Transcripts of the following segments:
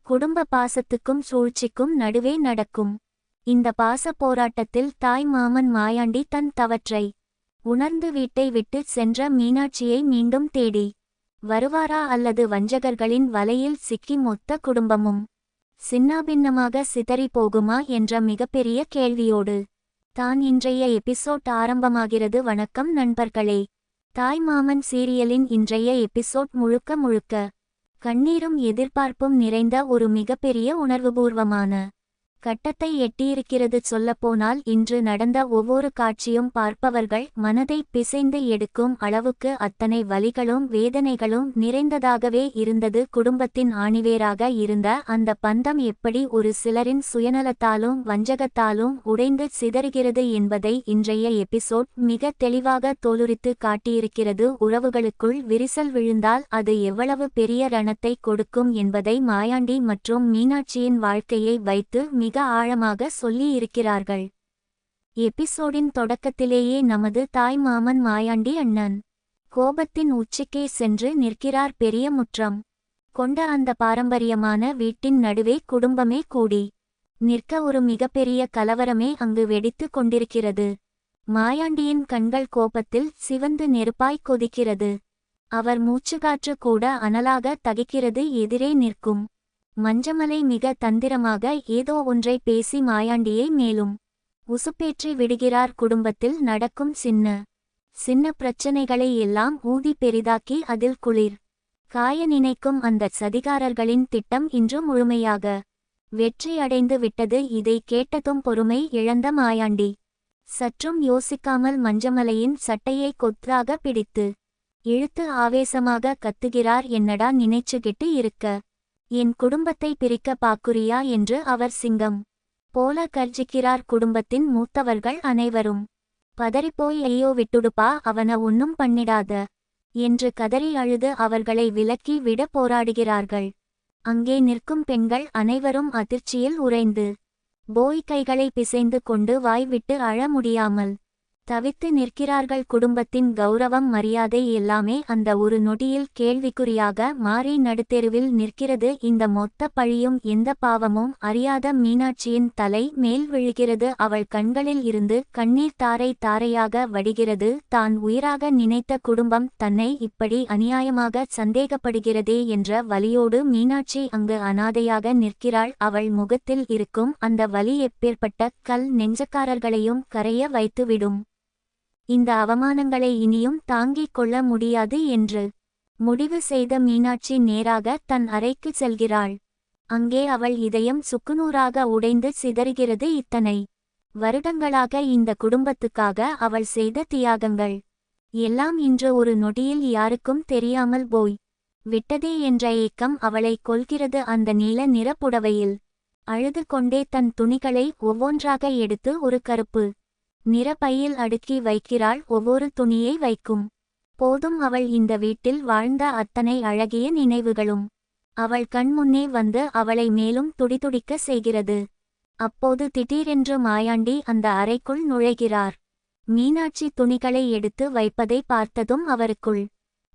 குடும்ப பாசத்துக்கும் சூழ்ச்சிக்கும் நடுவே நடக்கும் இந்த பாச போராட்டத்தில் தாய் மாமன் மாயாண்டி தன் தவற்றை உணர்ந்து வீட்டை விட்டு சென்ற மீனாட்சியை மீண்டும் தேடி வருவாரா அல்லது வஞ்சகர்களின் வலையில் சிக்கி மொத்த குடும்பமும் சின்னாபின்னமாக சிதறி போகுமா என்ற மிகப்பெரிய கேள்வியோடு தான் இன்றைய எபிசோட் ஆரம்பமாகிறது. வணக்கம் நண்பர்களே. தாய் மாமன் சீரியலின் இன்றைய எபிசோட் முழுக்க முழுக்க கண்ணீரும் எதிர்பார்ப்பும் நிறைந்த ஒரு மிகப்பெரிய உணர்வுபூர்வமான கட்டத்தை எட்டியிருக்கிறது. சொல்லப்போனால் இன்று நடந்த ஒவ்வொரு காட்சியும் பார்ப்பவர்கள் மனதை பிசைந்து எடுக்கும் அளவுக்கு அத்தனை வலிகளும் வேதனைகளும் நிறைந்ததாகவே இருந்தது. குடும்பத்தின் ஆணிவேராக இருந்த அந்த பந்தம் எப்படி ஒரு சிலரின் சுயநலத்தாலும் வஞ்சகத்தாலும் உடைந்து சிதறுகிறது என்பதை இன்றைய எபிசோட் மிக தெளிவாக தோலுரித்து காட்டியிருக்கிறது. உறவுகளுக்குள் விரிசல் விழுந்தால் அது எவ்வளவு பெரிய ரணத்தை கொடுக்கும் என்பதை மாயாண்டி மற்றும் மீனாட்சியின் வாழ்க்கையை வைத்து மிக ஆழமாக சொல்லி இருக்கிறார்கள். எபிசோடின் தொடக்கத்திலேயே நமது தாய் மாமன் மாயாண்டி அண்ணன் கோபத்தின் உச்சிக்கே சென்று நிற்கிறார். பெரிய முற்றம் கொண்ட அந்த பாரம்பரியமான வீட்டின் நடுவே குடும்பமே கூடி நிற்க ஒரு மிகப்பெரிய கலவரமே அங்கு வெடித்து கொண்டிருக்கிறது. மாயாண்டியின் கண்கள் கோபத்தில் சிவந்து நெருப்பாய் கொதிக்கிறது. அவர் மூச்சுக்காற்று கூட அனலாக தகிக்கிறது. எதிரே நிற்கும் மஞ்சமலை மிக தந்திரமாக ஏதோ ஒன்றை பேசி மாயாண்டியை மேலும் உசுப்பேற்றி விடுகிறார். குடும்பத்தில் நடக்கும் சின்ன சின்ன பிரச்சனைகளை எல்லாம் ஊதி பெரிதாக்கி அதில் குளிர் காய நினைக்கும் அந்த சதிகாரர்களின் திட்டம் இன்று முழுமையாக வெற்றி அடைந்து விட்டது. இதை கேட்டதும் பொறுமை இழந்த மாயாண்டி சற்றும் யோசிக்காமல் மஞ்சமலையின் சட்டையை கொத்தாக பிடித்து இழுத்து ஆவேசமாக கத்துகிறார். என்னடா நினைச்சுகிட்டு இருக்க, என் குடும்பத்தை பிரிக்க பாக்குறியா என்று அவர் சிங்கம் போல கர்ஜிக்கிறார். குடும்பத்தின் மூத்தவர்கள் அனைவரும் பதறிப்போய் ஐயோ விட்டுடுப்பா, அவன ஒன்னும் பண்ணிடாத என்று கதறி அழுது அவர்களை விலக்கி விட போராடுகிறார்கள். அங்கே நிற்கும் பெண்கள் அனைவரும் அதிர்ச்சியில் உறைந்து போய் கைகளை பிசைந்து கொண்டு வாய் விட்டு அழ முடியாமல் தவித்து நிற்கிறார்கள். குடும்பத்தின் கௌரவம் மரியாதை எல்லாமே அந்த ஒரு நொடியில் கேள்விக்குறியாக மாறி நடுத்தெருவில் நிற்கிறது. இந்த மொத்த பழியும் எந்த பாவமும் அறியாத மீனாட்சியின் தலை மேல் விழுகிறது. அவள் கண்களில் இருந்து கண்ணீர் தாரை தாரையாக வடிகிறது. தான் உயிராக நினைத்த குடும்பம் தன்னை இப்படி அநியாயமாக சந்தேகப்படுகிறதே என்ற வலியோடு மீனாட்சி அங்கு அனாதையாக நிற்கிறாள். அவள் முகத்தில் இருக்கும் அந்த வலி எப்பேற்பட்ட கல் நெஞ்சக்காரர்களையும் கரைய வைத்துவிடும். இந்த அவமானங்களை இனியும் தாங்கிக் கொள்ள முடியாது என்று முடிவு செய்த மீனாட்சி நேராக தன் அறைக்கு செல்கிறாள். அங்கே அவள் இதயம் சுக்குநூறாக உடைந்து சிதறுகிறது. இத்தனை வருடங்களாக இந்த குடும்பத்துக்காக அவள் செய்த தியாகங்கள் எல்லாம் இன்று ஒரு நொடியில் யாருக்கும் தெரியாமல் போய் விட்டதே என்ற ஏக்கம் அவளை கொல்கிறது. அந்த நீல நிற புடவையில் அழுது கொண்டே தன் துணிகளை ஒவ்வொன்றாக எடுத்து ஒரு கருப்பு நிற பையில் அடுக்கி வைக்கிறாள். ஒவ்வொரு துணியை வைக்கும் போதும் அவள் இந்த வீட்டில் வாழ்ந்த அத்தனை அழகிய நினைவுகளும் அவள் கண் முன்னே வந்து அவளை மேலும் துடிதுடிக்க செய்கிறது. அப்போது திடீரென்று மாயாண்டி அந்த அறைக்குள் நுழைகிறார். மீனாட்சி துணிகளை எடுத்து வைப்பதை பார்த்ததும் அவருக்குள்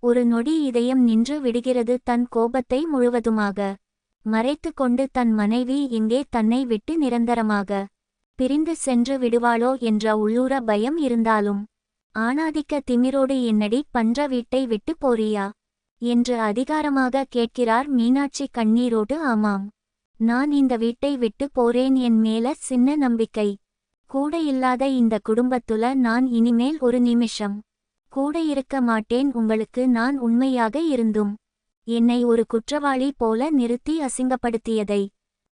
ஒரு நொடி இதயம் நின்று விடுகிறது. தன் கோபத்தை முழுவதுமாக மறைத்து கொண்டு தன் மனைவி எங்கே தன்னை விட்டு நிரந்தரமாக பிரிந்து சென்று விடுவாளோ என்ற உள்ளூர பயம் இருந்தாலும் ஆணாதிக்க திமிரோடு என்னடி பண்ற வீட்டை விட்டு போறியா என்று அதிகாரமாக கேட்கிறார். மீனாட்சி கண்ணீரோடு ஆமாம், நான் இந்த வீட்டை விட்டு போறேன். என் மேல சின்ன நம்பிக்கை கூட இல்லாத இந்த குடும்பத்துல நான் இனிமேல் ஒரு நிமிஷம் கூட இருக்க மாட்டேன். உங்களுக்கு நான் உண்மையாக இருந்தும் என்னை ஒரு குற்றவாளி போல நிறுத்தி அசிங்கப்படுத்தியதை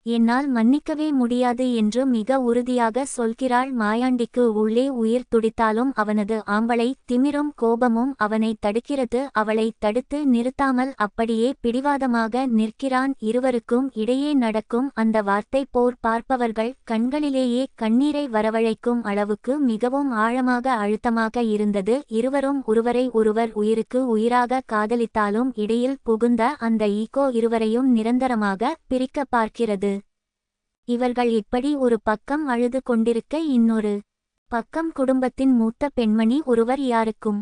என்னால் மன்னிக்கவே முடியாது என்று மிக உறுதியாக சொல்கிறாள். மாயாண்டிக்கு உள்ளே உயிர் துடித்தாலும் அவனது ஆம்பளை திமிரும் கோபமும் அவனை தடுக்கிறது. அவளை தடுத்து நிறுத்தாமல் அப்படியே பிடிவாதமாக நிற்கிறான். இருவருக்கும் இடையே நடக்கும் அந்த வார்த்தை போர் பார்ப்பவர்கள் கண்களிலேயே கண்ணீரை வரவழைக்கும் அளவுக்கு மிகவும் ஆழமாக அழுத்தமாக இருந்தது. இருவரும் ஒருவரை ஒருவர் உயிருக்கு உயிராக காதலித்தாலும் இடையில் புகுந்த அந்த ஈகோ இருவரையும் நிரந்தரமாக பிரிக்க பார்க்கிறது. இவர்கள் இப்படி ஒரு பக்கம் அழுது கொண்டிருக்க இன்னொரு பக்கம் குடும்பத்தின் மூத்த பெண்மணி ஒருவர் யாருக்கும்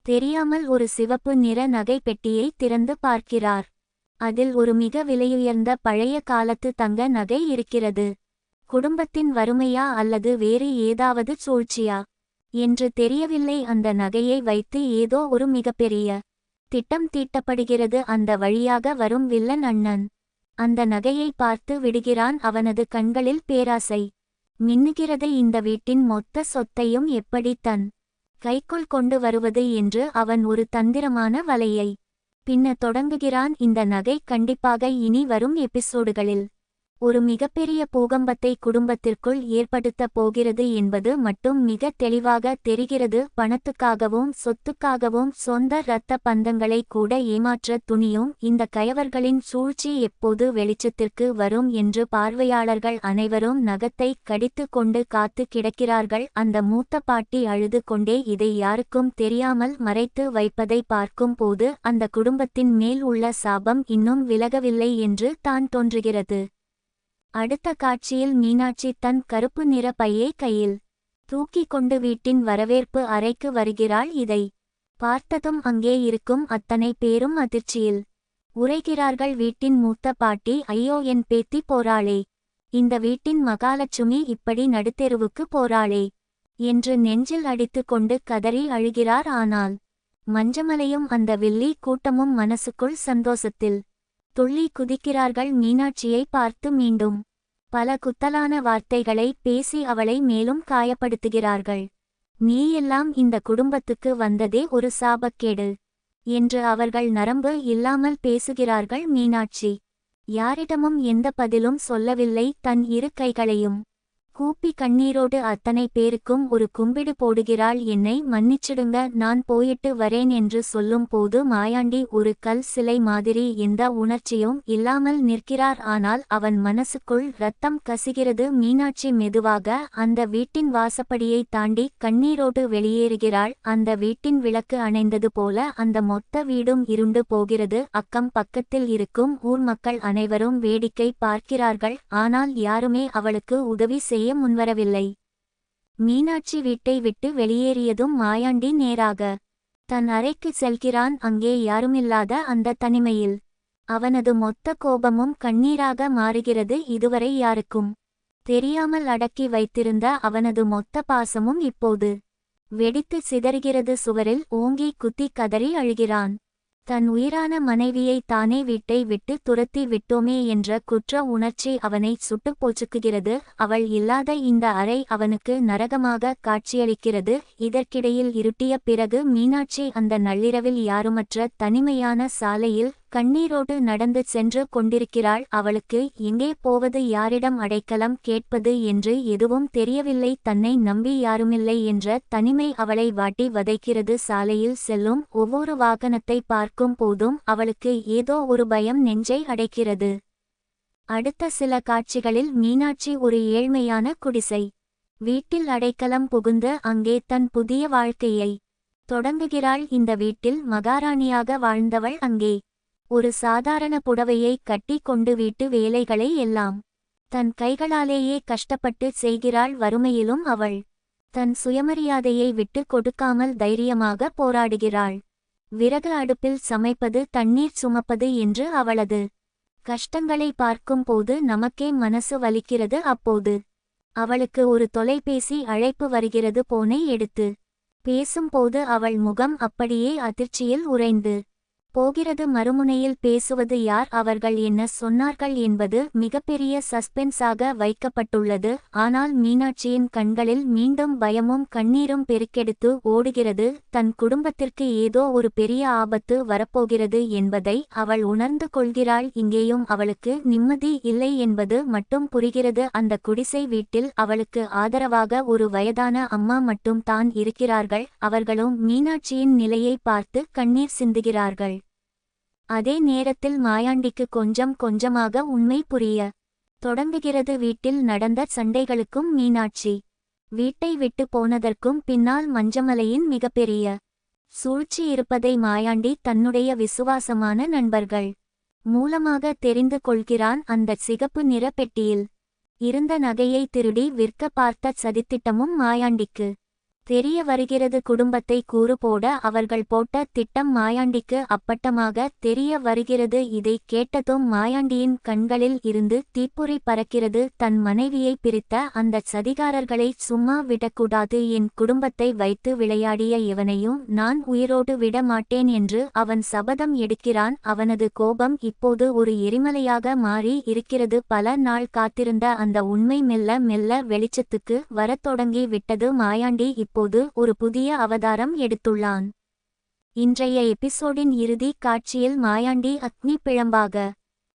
தெரியாமல் ஒரு சிவப்பு நிற நகை பெட்டியை திறந்து பார்க்கிறார். அதில் ஒரு மிக விலையுயர்ந்த பழைய காலத்து தங்க நகை இருக்கிறது. குடும்பத்தின் வறுமையா அல்லது வேறு ஏதாவது சூழ்ச்சியா என்று தெரியவில்லை. அந்த நகையை வைத்து ஏதோ ஒரு மிகப்பெரிய திட்டம் தீட்டப்படுகிறது. அந்த வழியாக வரும் வில்லன் அண்ணன் அந்த நகையை பார்த்து விடுகிறான். அவனது கண்களில் பேராசை மின்னுகிறது. இந்த வீட்டின் மொத்த சொத்தையும் எப்படி தன் கைக்குள் கொண்டு வருவது என்று அவன் ஒரு தந்திரமான வலையை பின்ன தொடங்குகிறான். இந்த நகை கண்டிப்பாக இனி வரும் எபிசோடுகளில் ஒரு மிகப்பெரிய பூகம்பத்தை குடும்பத்திற்குள் ஏற்படுத்தப் போகிறது என்பது மட்டும் மிக தெளிவாக தெரிகிறது. பணத்துக்காகவும் சொத்துக்காகவும் சொந்த இரத்த பந்தங்களை கூட ஏமாற்ற துணியும் இந்த கயவர்களின் சூழ்ச்சி எப்போது வெளிச்சத்திற்கு வரும் என்று பார்வையாளர்கள் அனைவரும் நகத்தை கடித்து கொண்டு காத்து கிடக்கிறார்கள். அந்த மூத்த பாட்டி அழுது கொண்டே இதை யாருக்கும் தெரியாமல் மறைத்து வைப்பதை பார்க்கும் போது அந்த குடும்பத்தின் மேல் உள்ள சாபம் இன்னும் விலகவில்லை என்று தான் தோன்றுகிறது. அடுத்த காட்சியில் மீனாட்சி தன் கருப்பு நிற பையை கையில் தூக்கி கொண்டு வீட்டின் வரவேற்பு அறைக்கு வருகிறாள். இதை பார்த்ததும் அங்கே இருக்கும் அத்தனை பேரும் அதிர்ச்சியில் உறைகிறார்கள். வீட்டின் மூத்த பாட்டி, ஐயோ என் பேத்தி போறாளே, இந்த வீட்டின் மகாலட்சுமி இப்படி நடுத்தெருவுக்கு போறாளே என்று நெஞ்சில் அடித்து கொண்டு கதறி அழுகிறார். ஆனால் மஞ்சமலையும் அந்த வில்லி கூட்டமும் மனசுக்குள் சந்தோஷத்தில் துள்ளி குதிக்கிறார்கள். மீனாட்சியை பார்த்து மீண்டும் பல குத்தலான வார்த்தைகளை பேசி அவளை மேலும் காயப்படுத்துகிறார்கள். நீ எல்லாம் இந்த குடும்பத்துக்கு வந்ததே ஒரு சாபக்கேடு என்று அவர்கள் நரம்பு இல்லாமல் பேசுகிறார்கள். மீனாட்சி யாரிடமும் எந்த பதிலும் சொல்லவில்லை. தன் இரு கைகளையும் கூப்பி கண்ணீரோடு அத்தனை பேருக்கும் ஒரு கும்பிடு போடுகிறாள். என்னை மன்னிச்சிடுங்க, நான் போயிட்டு வரேன் என்று சொல்லும் போது மாயாண்டி ஒரு கல் சிலை மாதிரி எந்த உணர்ச்சியும் இல்லாமல் நிற்கிறார். ஆனால் அவன் மனசுக்குள் இரத்தம் கசிகிறது. மீனாட்சி மெதுவாக அந்த வீட்டின் வாசப்படியை தாண்டி கண்ணீரோடு வெளியேறுகிறாள். அந்த வீட்டின் விளக்கு அணைந்தது போல அந்த மொத்த வீடும் இருண்டு போகிறது. அக்கம் பக்கத்தில் இருக்கும் ஊர் மக்கள் அனைவரும் வேடிக்கை பார்க்கிறார்கள். ஆனால் யாருமே அவளுக்கு உதவி செய்ய முன்வரவில்லை. மீனாட்சி வீட்டை விட்டு வெளியேறியதும் மாயாண்டி நேராக தன் அறைக்கு செல்கிறான். அங்கே யாருமில்லாத அந்த தனிமையில் அவனது மொத்த கோபமும் கண்ணீராக மாறுகிறது. இதுவரை யாருக்கும் தெரியாமல் அடக்கி வைத்திருந்த அவனது மொத்த பாசமும் இப்போது வெடித்து சிதறுகிறது. சுவரில் ஓங்கி குத்தி கதறி அழுகிறான். தன் உயிரான மனைவியை தானே வீட்டை விட்டு துரத்தி விட்டோமே என்ற குற்ற உணர்ச்சி அவனை சுட்டுப் போச்சுக்குகிறது. அவள் இல்லாத இந்த அறை அவனுக்கு நரகமாக காட்சியளிக்கிறது. இதற்கிடையில் இருட்டிய பிறகு மீனாட்சி அந்த நள்ளிரவில் யாருமற்ற தனிமையான சாலையில் கண்ணீரோடு நடந்து சென்று கொண்டிருக்கிறாள். அவளுக்கு எங்கே போவது, யாரிடம் அடைக்கலம் கேட்பது என்று எதுவும் தெரியவில்லை. தன்னை நம்பி யாருமில்லை என்ற தனிமை அவளை வாட்டி வதைக்கிறது. சாலையில் செல்லும் ஒவ்வொரு வாகனத்தை பார்க்கும் போதும் அவளுக்கு ஏதோ ஒரு பயம் நெஞ்சை அடைக்கிறது. அடுத்த சில காட்சிகளில் மீனாட்சி ஒரு ஏழ்மையான குடிசை வீட்டில் அடைக்கலம் புகுந்து அங்கே தன் புதிய வாழ்க்கையை தொடங்குகிறாள். இந்த வீட்டில் மகாராணியாக வாழ்ந்தவள் அங்கே ஒரு சாதாரண புடவையை கட்டி கொண்டு வீட்டு வேலைகளை எல்லாம் தன் கைகளாலேயே கஷ்டப்பட்டு செய்கிறாள். வறுமையிலும் அவள் தன் சுயமரியாதையை விட்டு கொடுக்காமல் தைரியமாக போராடுகிறாள். விறகு அடுப்பில் சமைப்பது, தண்ணீர் சுமப்பது என்று அவளது கஷ்டங்களை பார்க்கும்போது நமக்கே மனசு வலிக்கிறது. அப்போது அவளுக்கு ஒரு தொலைபேசி அழைப்பு வருகிறது. போனை எடுத்து பேசும்போது அவள் முகம் அப்படியே அதிர்ச்சியில் உறைந்து போகிறது. மறுமுனையில் பேசுவது யார், அவர்கள் என்ன சொன்னார்கள் என்பது மிகப்பெரிய சஸ்பென்ஸாக வைக்கப்பட்டுள்ளது. ஆனால் மீனாட்சியின் கண்களில் மீண்டும் பயமும் கண்ணீரும் பெருக்கெடுத்து ஓடுகிறது. தன் குடும்பத்திற்கு ஏதோ ஒரு பெரிய ஆபத்து வரப்போகிறது என்பதை அவள் உணர்ந்து கொள்கிறாள். இங்கேயும் அவளுக்கு நிம்மதி இல்லை என்பது மட்டும் புரிகிறது. அந்த குடிசை வீட்டில் அவளுக்கு ஆதரவாக ஒரு வயதான அம்மா மட்டும் தான் இருக்கிறார்கள். அவர்களும் மீனாட்சியின் நிலையை பார்த்து கண்ணீர் சிந்துகிறார்கள். அதே நேரத்தில் மாயாண்டிக்கு கொஞ்சம் கொஞ்சமாக உண்மை புரிய தொடங்குகிறது. வீட்டில் நடந்த சண்டைகளுக்கும் மீனாட்சி வீட்டை விட்டு போனதற்கும் பின்னால் மஞ்சமலையின் மிகப்பெரிய சூழ்ச்சி இருப்பதை மாயாண்டி தன்னுடைய விசுவாசமான நண்பர்கள் மூலமாக தெரிந்து கொள்கிறான். அந்த சிகப்பு நிற பெட்டியில் இருந்த நகையை திருடி விற்க பார்த்த சதித்திட்டமும் மாயாண்டிக்கு தெரிய வருகிறது குடும்பத்தை கூறு போட அவர்கள் போட்ட திட்டம் மாயாண்டிக்கு அப்பட்டமாக தெரிய வருகிறது. இதை கேட்டதும் மாயாண்டியின் கண்களில் இருந்து தீப்பொறி பறக்கிறது. தன் மனைவியை பிரித்த அந்த சதிகாரர்களை சும்மா விடக்கூடாது. என் குடும்பத்தை வைத்து விளையாடிய இவனையும் நான் உயிரோடு விட மாட்டேன் என்று அவன் சபதம் எடுக்கிறான். அவனது கோபம் இப்போது ஒரு எரிமலையாக மாறி இருக்கிறது. பல நாள் காத்திருந்த அந்த உண்மை மெல்ல மெல்ல வெளிச்சத்துக்கு வரத் தொடங்கி விட்டது. மாயாண்டி இப்போது ஒரு புதிய அவதாரம் எடுத்துள்ளான். இன்றைய எபிசோடின் இறுதி காட்சியில் மாயாண்டி அக்னி பிழம்பாக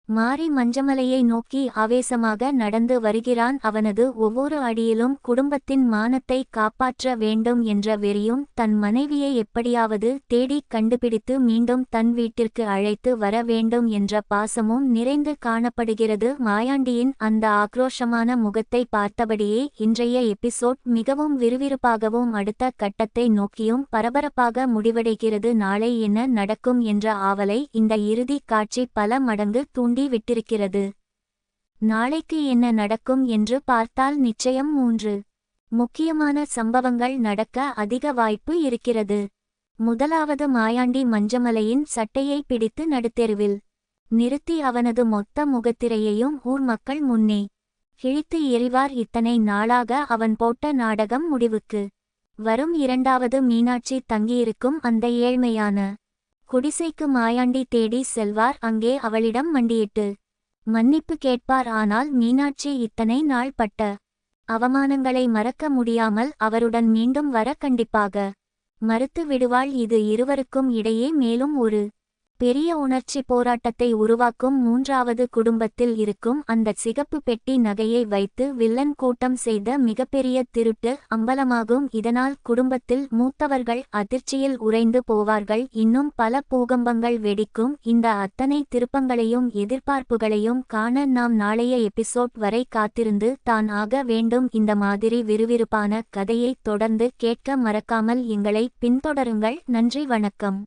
மாறி மஞ்சமலையை நோக்கி ஆவேசமாக நடந்து வருகிறான். அவனது ஒவ்வொரு அடியிலும் குடும்பத்தின் மானத்தை காப்பாற்ற வேண்டும் என்ற வெறியும் தன் மனைவியை எப்படியாவது தேடி கண்டுபிடித்து மீண்டும் தன் வீட்டிற்கு அழைத்து வர வேண்டும் என்ற பாசமும் நிறைந்து காணப்படுகிறது. மாயாண்டியின் அந்த ஆக்ரோஷமான முகத்தை பார்த்தபடியே இன்றைய எபிசோட் மிகவும் விறுவிறுப்பாகவும் அடுத்த கட்டத்தை நோக்கியும் பரபரப்பாக முடிவடைகிறது. நாளை என்ன நடக்கும் என்ற ஆவலை இந்த இறுதி காட்சி பல மடங்கு தூண்டி விட்டிருக்கிறது. நாளைக்கு என்ன நடக்கும் என்று பார்த்தால் நிச்சயம் 3 முக்கியமான சம்பவங்கள் நடக்க அதிக வாய்ப்பு இருக்கிறது. முதலாவது, மாயாண்டி மஞ்சமலையின் சட்டையை பிடித்து நடுத்தெருவில் நிறுத்தி அவனது மொத்த முகத்திரையையும் ஊர் மக்கள் முன்னே கிழித்து எறிவார். இத்தனை நாளாக அவன் போட்ட நாடகம் முடிவுக்கு வரும். இரண்டாவது, மீனாட்சி தங்கியிருக்கும் அந்த ஏழ்மையான குடிசைக்கு மாயாண்டி தேடி செல்வார். அங்கே அவளிடம் மண்டியிட்டு மன்னிப்பு கேட்பார். ஆனால் மீனாட்சி இத்தனை நாள் பட்ட அவமானங்களை மறக்க முடியாமல் அவருடன் மீண்டும் வர கண்டிப்பாக மறுத்து விடுவாள். இது இருவருக்கும் இடையே மேலும் ஒரு பெரிய உணர்ச்சி போராட்டத்தை உருவாக்கும். மூன்றாவது, குடும்பத்தில் இருக்கும் அந்த சிகப்பு பெட்டி நகையை வைத்து வில்லன் கூட்டம் செய்த மிகப்பெரிய திருட்டு அம்பலமாகும். இதனால் குடும்பத்தில் மூத்தவர்கள் அதிர்ச்சியில் உறைந்து போவார்கள். இன்னும் பல பூகம்பங்கள் வெடிக்கும். இந்த அத்தனை திருப்பங்களையும் எதிர்பார்ப்புகளையும் காண நாம் நாளைய எபிசோட் வரை காத்திருந்து தான் ஆக வேண்டும். இந்த மாதிரி விறுவிறுப்பான கதையை தொடர்ந்து கேட்க மறக்காமல் எங்களை பின்தொடருங்கள். நன்றி, வணக்கம்.